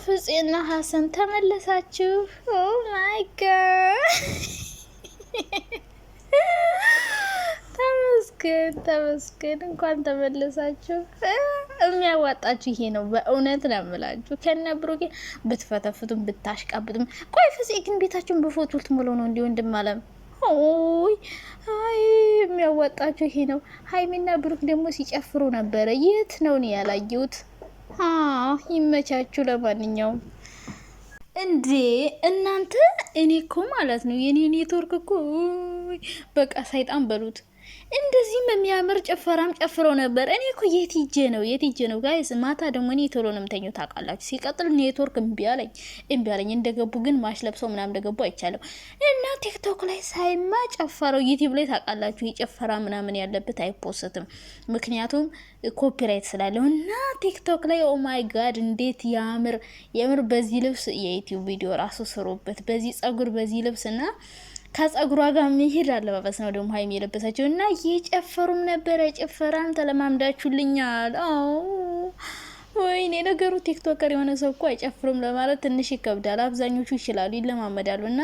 ፍፄና ሀሰን ተመለሳችሁ። ኦ ማይ ጋድ ተመስገን እንኳን ተመለሳችሁ። የሚያዋጣችሁ ይሄ ነው። በእውነት ነው የምላችሁ። ከነ ብሩኬ ብትፈተፍቱም ብታሽቃብጡም። ቆይ ፍፄ ግን ቤታችሁን በፎቶ ልትሞሉ ነው እንዲ ወንድም አለም። ኦይ አይ የሚያዋጣችሁ ይሄ ነው። ሀይሚና ብሩክ ደግሞ ሲጨፍሩ ነበረ። የት ነው እኔ ያላየሁት? ይመቻችሁ። ለማንኛውም እንዴ እናንተ እኔ እኮ ማለት ነው የኔ ኔትወርክ እኮ በቃ ሰይጣን በሉት። እንደዚህም የሚያምር ጭፈራም ጨፍረው ነበር። እኔ እኮ የት ሂጄ ነው ጋይስ። ማታ ደግሞ እኔ ቶሎ ነው የምተኛው ታውቃላችሁ። ሲቀጥል ኔትወርክ እምቢ አለኝ። እንደገቡ ግን ማሽ ለብሰው ምናምን እንደገቡ አይቻለሁ። እና ቲክቶክ ላይ ሳይማ ጨፈረው። ዩቲዩብ ላይ ታውቃላችሁ የጨፈራ ምናምን ያለበት አይፖስትም፣ ምክንያቱም ኮፒራይት ስላለው። እና ቲክቶክ ላይ ኦ ማይ ጋድ እንዴት ያምር የምር። በዚህ ልብስ የዩቲዩብ ቪዲዮ ራሱ ስሩበት። በዚህ ጸጉር በዚህ ልብስ እና ከጸጉሯ ጋር መሄድ አለባበስ ነው ደግሞ ሀይሚ የለበሰችው። እና እየጨፈሩም ነበረ። ጭፈራም ተለማምዳችሁልኛል። ወይኔ ነገሩ ቲክቶከር የሆነ ሰው እኮ አይጨፍሩም ለማለት ትንሽ ይከብዳል። አብዛኞቹ ይችላሉ፣ ይለማመዳሉ። እና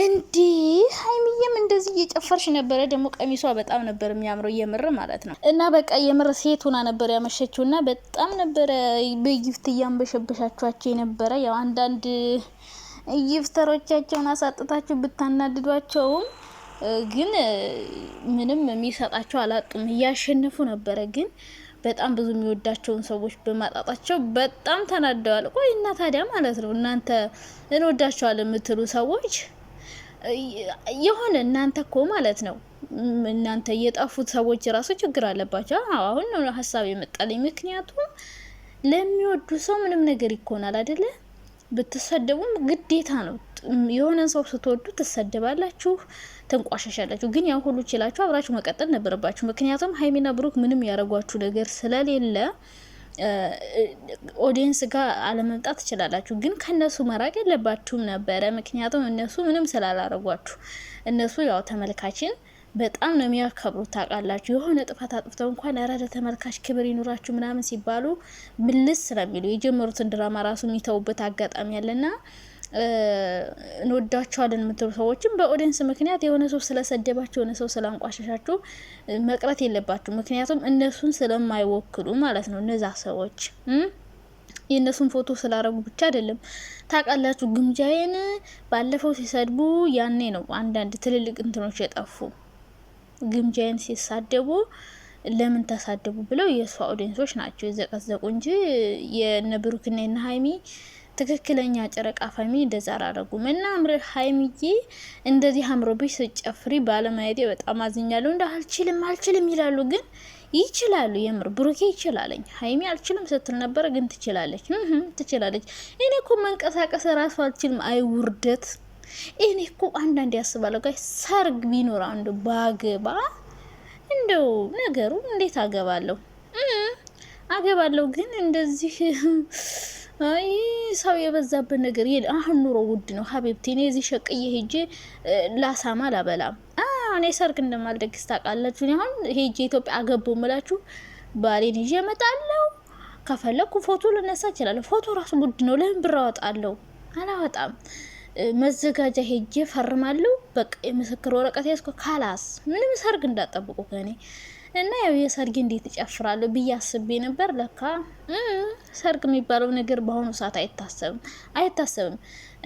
እንዲህ ሀይሚዬም እንደዚህ እየጨፈርሽ ነበረ። ደግሞ ቀሚሷ በጣም ነበር የሚያምረው የምር ማለት ነው። እና በቃ የምር ሴት ሆና ነበር ያመሸችው። እና በጣም ነበረ በጊፍት እያንበሸበሻችኋቸው የነበረ ያው አንዳንድ ይፍተሮቻቸውን አሳጥታችሁ ብታናድዷቸውም ግን ምንም የሚሰጣቸው አላጡም። እያሸነፉ ነበረ። ግን በጣም ብዙ የሚወዳቸውን ሰዎች በማጣጣቸው በጣም ተናደዋል። ቆይ እና ታዲያ ማለት ነው እናንተ እንወዳቸዋለን የምትሉ ሰዎች የሆነ እናንተ እኮ ማለት ነው እናንተ የጠፉት ሰዎች ራሱ ችግር አለባቸው። አሁን ነው ሀሳብ የመጣልኝ። ምክንያቱም ለሚወዱ ሰው ምንም ነገር ይኮናል አይደለ? ብትሰደቡም ግዴታ ነው። የሆነ ሰው ስትወዱ ትሰደባላችሁ፣ ትንቋሻሻላችሁ። ግን ያው ሁሉ ችላችሁ አብራችሁ መቀጠል ነበረባችሁ። ምክንያቱም ሀይሚና ብሩክ ምንም ያረጓችሁ ነገር ስለሌለ ኦዲየንስ ጋር አለመምጣት ትችላላችሁ። ግን ከነሱ መራቅ የለባችሁም ነበረ። ምክንያቱም እነሱ ምንም ስላላረጓችሁ። እነሱ ያው ተመልካችን በጣም ነው የሚያከብሩት ታውቃላችሁ። የሆነ ጥፋት አጥፍተው እንኳን ያራደ ተመልካች ክብር ይኑራችሁ ምናምን ሲባሉ ምልስ ስለሚሉ የጀመሩትን ድራማ ራሱ የሚተውበት አጋጣሚ ያለና እንወዳቸዋለን የምትሉ ሰዎችም በኦዲየንስ ምክንያት የሆነ ሰው ስለሰደባችሁ የሆነ ሰው ስላንቋሸሻችሁ መቅረት የለባችሁ። ምክንያቱም እነሱን ስለማይወክሉ ማለት ነው። እነዛ ሰዎች የእነሱን ፎቶ ስላረጉ ብቻ አይደለም ታውቃላችሁ። ግምጃዬን ባለፈው ሲሰድቡ ያኔ ነው አንዳንድ ትልልቅ እንትኖች የጠፉ። ግምጃዬን ሲሳደቡ ለምን ተሳደቡ ብለው የእሷ ኦዲየንሶች ናቸው የዘቀዘቁ እንጂ የነብሩክና የነ ሀይሚ ትክክለኛ ጨረቃ ፋሚሊ እንደዛ አላረጉም። እና ሀይሚዬ እንደዚህ አምሮብሽ ስጨፍሪ ባለማየቴ በጣም አዝኛለሁ። እንደ አልችልም ይላሉ፣ ግን ይችላሉ። የምር ብሩኬ ይችላለኝ። ሀይሚ አልችልም ስትል ነበረ፣ ግን ትችላለች። እኔ እኮ መንቀሳቀስ ራሱ አልችልም። አይውርደት። እኔ እኮ አንዳንድ ያስባለሁ ጋር ሰርግ ቢኖር አንዱ ባገባ እንደው ነገሩ እንዴት አገባለሁ ግን እንደዚህ አይ ሰው የበዛበት ነገር ይል። አሁን ኑሮ ውድ ነው ሀቢብቲ። እኔ እዚህ ሸቅዬ ሄጄ ላሳማ ላበላም እኔ ሰርግ እንደማልደግስ ታውቃላችሁ። እኔ አሁን ሄጄ ኢትዮጵያ አገባው ምላችሁ ባሌን ይዤ እመጣለሁ። ከፈለኩ ፎቶ ልነሳ እችላለሁ። ፎቶ ራሱ ውድ ነው። ለምን ብር አወጣለሁ? አላወጣም። መዘጋጃ ሄጄ ፈርማለሁ። በቃ የምስክር ወረቀት ያስኮ ካላስ ምንም ሰርግ እንዳጠብቁ ከኔ እና ያው የሰርግ እንዴት እጨፍራለሁ ብዬ አስቤ ነበር። ለካ ሰርግ የሚባለው ነገር በአሁኑ ሰዓት አይታሰብም።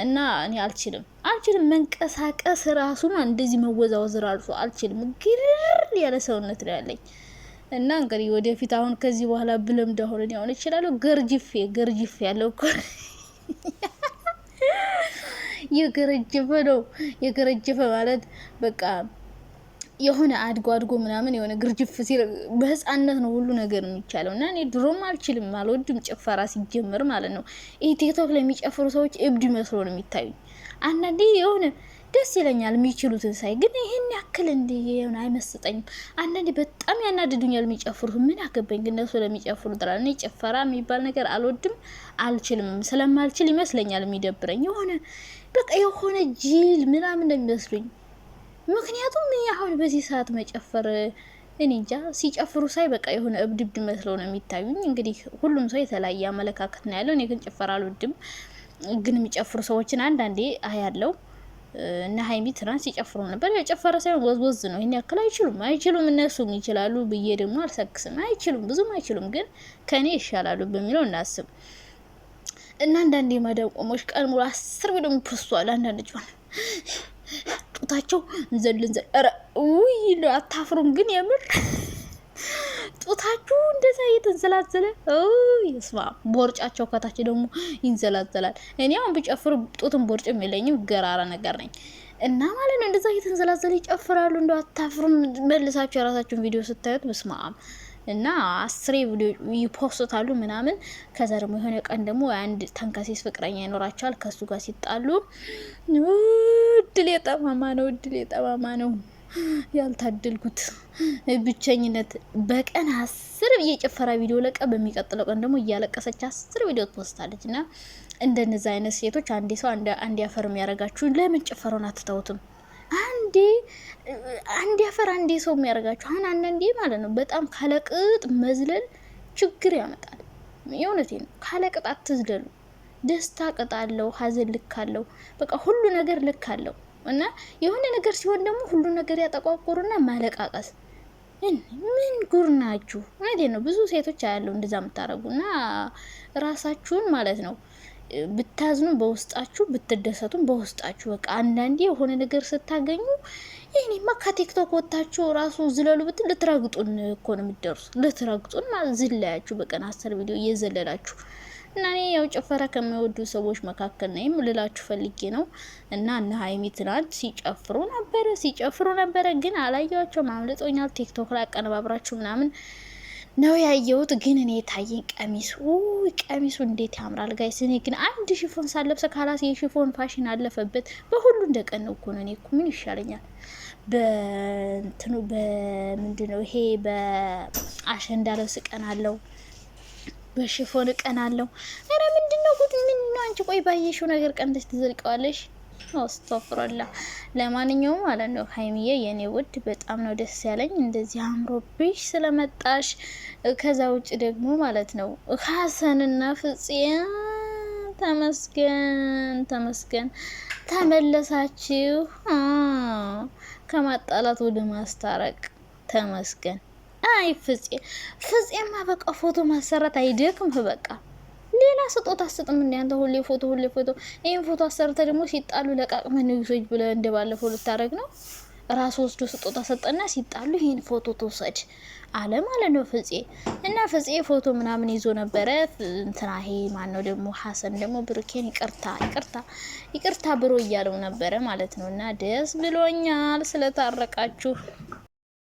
እና እኔ አልችልም መንቀሳቀስ ራሱ እንደዚህ መወዛወዝ ራሱ አልችልም። ግርር ያለ ሰውነት ነው ያለኝ። እና እንግዲህ ወደፊት አሁን ከዚህ በኋላ ብለም ደሆነ ያው እችላለሁ። ገርጅፍ ያለው እኮ የገረጀፈ ማለት በቃ የሆነ አድጎ ምናምን የሆነ ግርጅፍ ሲል በህፃነት ነው ሁሉ ነገር የሚቻለው። እና እኔ ድሮም አልወድም ጭፈራ ሲጀምር ማለት ነው። ይሄ ቲክቶክ ላይ የሚጨፍሩ ሰዎች እብድ መስሎ ነው የሚታዩኝ። አንዳንዴ የሆነ ደስ ይለኛል የሚችሉትን ሳይ፣ ግን ይሄን ያክል የሆነ አይመስጠኝም። አንዳንዴ በጣም ያናድዱኛል የሚጨፍሩት። ምን አገባኝ ግን እነሱ ለሚጨፍሩት ጥራ። እኔ ጭፈራ የሚባል ነገር አልችልም። ስለማልችል ይመስለኛል የሚደብረኝ። የሆነ ጅል ምናምን እንደሚመስሉኝ። ምክንያቱም አሁን በዚህ ሰዓት መጨፈር እኔ እንጃ ሲጨፍሩ ሳይ በቃ የሆነ እብድብድ መስለው ነው የሚታዩኝ። እንግዲህ ሁሉም ሰው የተለያየ አመለካከት ነው ያለው። እኔ ግን ጭፈራ አልወድም፣ ግን የሚጨፍሩ ሰዎችን አንዳንዴ አያለው እና ሀይሚ ትናንት ሲጨፍሩ ነበር። የጨፈረ ሳይሆን ወዝወዝ ነው። ይሄን ያክል አይችሉም እነሱም ይችላሉ ብዬ ደግሞ አልሰክስም። ብዙም አይችሉም፣ ግን ከኔ ይሻላሉ በሚለው እናስብ እና አንዳንዴ ማዳም ቆሞች ቀን ሙሉ 10 ቪዲዮ ፖስቷል። አንዳንዶች ማለት ጡታቸው እንዘል ኧረ ውይ አታፍሩም? ግን የምር ጡታችሁ እንደዛ እየተንዘላዘለ ይስማ። ቦርጫቸው ከታች ደግሞ ይንዘላዘላል። እኔ አሁን ብጨፍር ጡትን ቦርጭም የለኝም፣ ገራራ ነገር ነኝ እና ማለት ነው። እንደዛ እየተንዘላዘለ ይጨፍራሉ። እንደው አታፍሩም? መልሳችሁ የራሳችሁን ቪዲዮ ስታዩት በስማም እና 10 ቪዲዮ ይፖስታሉ ምናምን። ከዛ ደግሞ የሆነ ቀን ደግሞ አንድ ተንከሲስ ፍቅረኛ ይኖራቸዋል። ከሱ ጋር ሲጣሉ እድል የጠማማ ነው ያልታደልኩት ብቸኝነት። በቀን 10 የጭፈራ ቪዲዮ ለቀ፣ በሚቀጥለው ቀን ደግሞ እያለቀሰች 10 ቪዲዮ ትፖስታለች። እና እንደነዛ አይነት ሴቶች አንዴ ሰው አንዴ አፈር የሚያረጋችሁ ለምን ጭፈራውን አትተውትም? አንዴ አፈር አንዴ ሰው የሚያረጋችሁ። አሁን አንዳንዴ ማለት ነው በጣም ካለቅጥ መዝለል ችግር ያመጣል። የእውነቴ ነው። ካለቅጥ አትዝለሉ። ደስታ ቅጥ አለው፣ ሀዘን ልክ አለው፣ በቃ ሁሉ ነገር ልክ አለው። እና የሆነ ነገር ሲሆን ደግሞ ሁሉ ነገር ያጠቋቁሩና ማለቃቀስ ምን ጉር ናችሁ? እውነቴ ነው። ብዙ ሴቶች አያለው እንደዛ የምታረጉና ራሳችሁን ማለት ነው ብታዝኑ በውስጣችሁ ብትደሰቱም በውስጣችሁ። በቃ አንዳንዴ የሆነ ነገር ስታገኙ ይሄኔማ ከቲክቶክ ወጣችሁ ራሱ ዝለሉ ብትል ልትረግጡን እኮ ነው የምትደርሱ። ልትረግጡን ማለት ዝላያችሁ በቀን 10 ቪዲዮ እየዘለላችሁ እና እኔ ያው ጭፈራ ከሚወዱ ሰዎች መካከል ነኝ ልላችሁ ፈልጌ ነው። እና ሀይሚ ትናንት ሲጨፍሩ ነበረ፣ ግን አላየኋቸውም፣ አምልጦኛል። ቲክቶክ ላይ አቀነባብራችሁ ምናምን ነው ያየሁት። ግን እኔ የታየኝ ቀሚሱ እንዴት ያምራል ጋይስ። እኔ ግን አንድ ሽፎን ሳለብሰ ካላስ የሽፎን ፋሽን አለፈበት። በሁሉ እንደቀነው እኮ ነው። እኔ እኮ ምን ይሻለኛል? በምንድነው ይሄ በአሸንዳ ልብስ ቀን አለው፣ በሽፎን ቀን አለው። አረ ምንድነው ጉድ? ምን ነው አንቺ? ቆይ ባየሽው ነገር ቀንተሽ ትዘልቀዋለሽ። አስተፍረላ። ለማንኛውም ማለት ነው ሀይሚዬ የኔ ውድ በጣም ነው ደስ ያለኝ እንደዚህ አምሮብሽ ስለመጣሽ። ከዛ ውጭ ደግሞ ማለት ነው ሀሰንና ፍፄ ተመስገን ተመለሳችሁ። ከማጣላት ወደ ማስታረቅ ተመስገን። አይ ፍፄማ በቃ ፎቶ ማሰራት አይደክምህ በቃ ሌላ ስጦታ አሰጥም እንዴ አንተ? ሁሌ ፎቶ ይሄን ፎቶ አሰርተ ደግሞ ሲጣሉ ለቃቅመ ነው ይሶጅ ብለ እንደባለፈው ልታረግ ነው። ራስ ወስዶ ስጦታ ሰጠና ሲጣሉ ይሄን ፎቶ ተወሰድ አለ ማለት ነው ፍፄ። እና ፍፄ ፎቶ ምናምን ይዞ ነበረ። እንትና ይሄ ማን ነው ደግሞ ሀሰን ደግሞ ብሩኬን ይቅርታ ብሮ እያለው ነበረ ማለት ነው። እና ደስ ብሎኛል ስለታረቃችሁ።